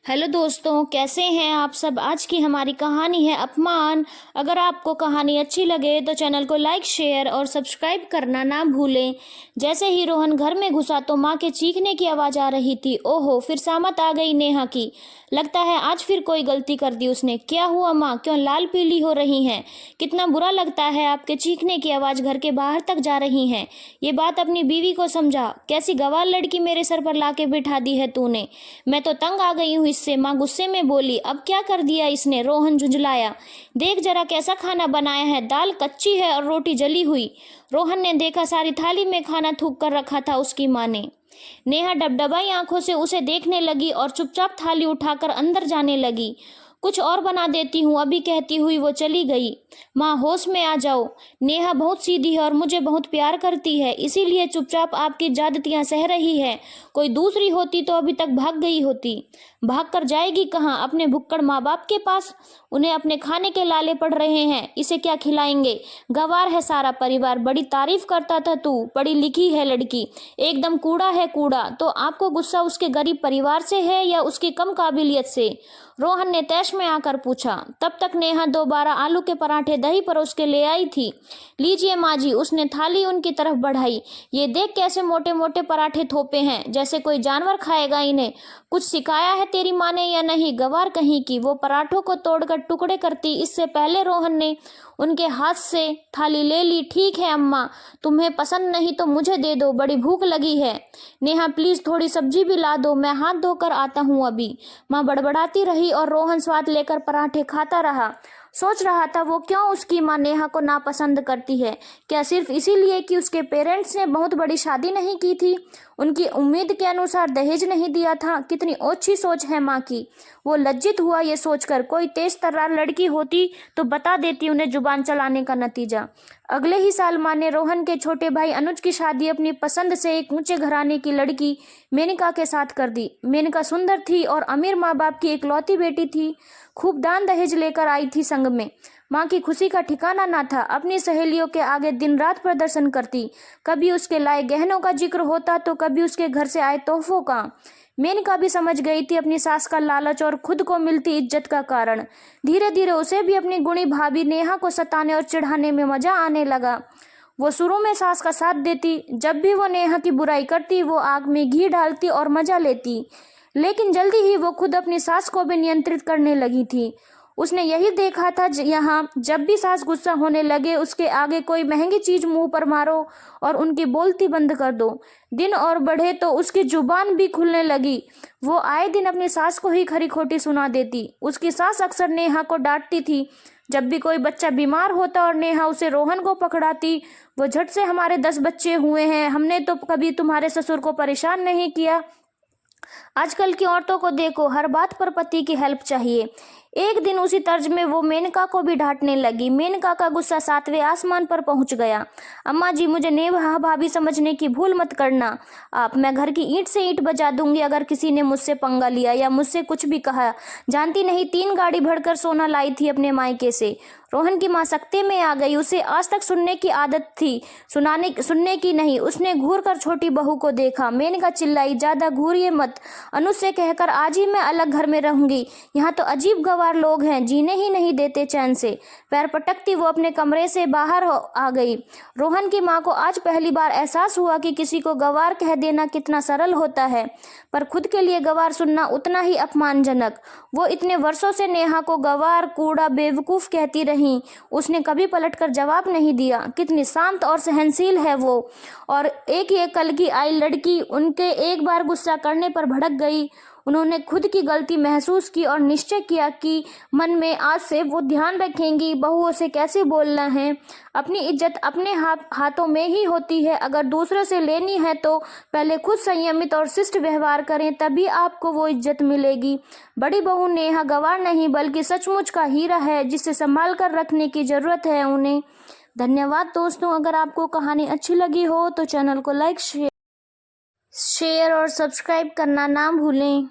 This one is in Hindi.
हेलो दोस्तों, कैसे हैं आप सब। आज की हमारी कहानी है अपमान। अगर आपको कहानी अच्छी लगे तो चैनल को लाइक, शेयर और सब्सक्राइब करना ना भूलें। जैसे ही रोहन घर में घुसा तो माँ के चीखने की आवाज़ आ रही थी। ओहो, फिर सामत आ गई नेहा की। लगता है आज फिर कोई गलती कर दी उसने। क्या हुआ माँ, क्यों लाल पीली हो रही हैं? कितना बुरा लगता है, आपके चीखने की आवाज़ घर के बाहर तक जा रही है। ये बात अपनी बीवी को समझा। कैसी गवार लड़की मेरे सर पर लाके बिठा दी है तूने। मैं तो तंग आ गई हूँ इससे, माँ गुस्से में बोली। अब क्या कर दिया इसने? रोहन झुंझलाया। देख जरा कैसा खाना बनाया है, दाल कच्ची है और रोटी जली हुई। रोहन ने देखा, सारी थाली में खाना थूक कर रखा था उसकी माँ ने। नेहा डबडबाई आंखों से उसे देखने लगी और चुपचाप थाली उठाकर अंदर जाने लगी। कुछ और बना देती हूँ अभी, कहती हुई वो चली गई। माँ होश में आ जाओ, नेहा बहुत सीधी है और मुझे बहुत प्यार करती है, इसीलिए चुपचाप आपकी ज्यादतियां सह रही है। कोई दूसरी होती तो अभी तक भाग गई होती। भाग कर जाएगी कहाँ? अपने भुक्कड़ माँ बाप के पास। उन्हें अपने खाने के लाले पड़ रहे हैं, इसे क्या खिलाएंगे? गवार है सारा परिवार। बड़ी तारीफ करता था तू, पढ़ी लिखी है लड़की, एकदम कूड़ा है कूड़ा। तो आपको गुस्सा उसके गरीब परिवार से है या उसकी कम काबिलियत से? रोहन ने तैश में आकर पूछा। तब तक नेहा दोबारा आलू के पराठे दही परोस के ले आई थी। लीजिए माँ जी, उसने थाली उनकी तरफ बढ़ाई। ये देख कैसे मोटे मोटे पराठे थोपे हैं, जैसे कोई जानवर खाएगा इन्हें। कुछ सिखाया है तेरी माँ ने या नहीं? गवार कहीं की। वो पराठों को तोड़कर टुकड़े करती इससे पहले रोहन ने उनके हाथ से थाली ले ली। ठीक है अम्मा, तुम्हें पसंद नहीं तो मुझे दे दो, बड़ी भूख लगी है। नेहा प्लीज थोड़ी सब्जी भी ला दो, मैं हाथ धोकर आता हूँ अभी। माँ बड़बड़ाती रही और रोहन स्वाद लेकर पराठे खाता रहा। सोच रहा था वो क्यों उसकी माँ नेहा को नापसंद करती है। क्या सिर्फ इसीलिए कि उसके पेरेंट्स ने बहुत बड़ी शादी नहीं की थी, उनकी उम्मीद के अनुसार दहेज नहीं दिया था? कितनी ओछी सोच है माँ की। वो लज्जित हुआ ये सोचकर। कोई तेज तर्रार लड़की होती तो बता देती उन्हें जुबान चलाने का नतीजा। अगले ही साल माँ ने रोहन के छोटे भाई अनुज की शादी अपनी पसंद से एक ऊंचे घराने की लड़की मेनका के साथ कर दी। मेनका सुंदर थी और अमीर माँ बाप की इकलौती बेटी थी। खूब दान दहेज लेकर आई थी संग में। माँ की खुशी का ठिकाना ना था। अपनी सहेलियों के आगे दिन रात प्रदर्शन करती। कभी उसके लाए गहनों का जिक्र होता तो कभी उसके घर से आए तोहफों का। मेनका भी समझ गई थी अपनी सास का लालच और खुद को मिलती इज्जत का कारण। धीरे धीरे उसे भी अपनी गुणी भाभी नेहा को सताने और चिढ़ाने में मजा आने लगा। वो शुरू में सास का साथ देती। जब भी वो नेहा की बुराई करती वो आग में घी डालती और मजा लेती। लेकिन जल्दी ही वो खुद अपनी सास को भी नियंत्रित करने लगी थी। उसने यही देखा था, यहाँ जब भी सास गुस्सा होने लगे उसके आगे कोई महंगी चीज मुंह पर मारो और उनकी बोलती बंद कर दो। दिन और बढ़े तो उसकी जुबान भी खुलने लगी। वो आए दिन अपनी सास को ही खरी खोटी सुना देती। उसकी सास अक्सर नेहा को डांटती थी। जब भी कोई बच्चा बीमार होता और नेहा उसे रोहन को पकड़ाती, वो झट से हमारे 10 बच्चे हुए हैं, हमने तो कभी तुम्हारे ससुर को परेशान नहीं किया। आजकल की औरतों को देखो, हर बात पर पति की हेल्प चाहिए। एक दिन उसी तर्ज में वो मेनका को भी डांटने लगी। मेनका का गुस्सा 7वें आसमान पर पहुंच गया। अम्मा जी, मुझे नेहा भाभी समझने की भूल मत करना आप। मैं घर की ईंट से ईंट बजा दूंगी अगर किसी ने मुझसे पंगा लिया या मुझसे कुछ भी कहा। जानती नहीं, 3 गाड़ी भरकर सोना लाई थी अपने मायके से। रोहन की माँ सख्ते में आ गई। उसे आज तक सुनने की आदत थी, सुनने की नहीं। उसने घूर कर छोटी बहू को देखा। मेनका चिल्लाई, ज्यादा घूरिए मत, अनुज से कहकर आज ही मैं अलग घर में रहूंगी। यहाँ तो अजीब गवार लोग हैं, जीने ही नहीं देते चैन से। पैर पटकती वो अपने कमरे से बाहर आ गई। रोहन की माँ को आज पहली बार एहसास हुआ कि किसी को गवार कह देना कितना सरल होता है, पर खुद के लिए गवार सुनना उतना ही अपमानजनक। वो इतने वर्षों से नेहा को गवार, कूड़ा, बेवकूफ कहती रही। उसने कभी पलटकर जवाब नहीं दिया। कितनी शांत और सहनशील है वो। और एक ये कल की आई लड़की उनके एक बार गुस्सा करने पर भड़क गई। उन्होंने खुद की गलती महसूस की और निश्चय किया कि मन में आज से वो ध्यान रखेंगी बहुओं से कैसे बोलना है। अपनी इज्जत अपने हाथों में ही होती है। अगर दूसरे से लेनी है तो पहले खुद संयमित और शिष्ट व्यवहार करें, तभी आपको वो इज्जत मिलेगी। बड़ी बहू नेहा गवार नहीं बल्कि सचमुच का हीरा है, जिसे संभाल कर रखने की जरूरत है उन्हें। धन्यवाद दोस्तों। अगर आपको कहानी अच्छी लगी हो तो चैनल को लाइक, शेयर और सब्सक्राइब करना ना भूलें।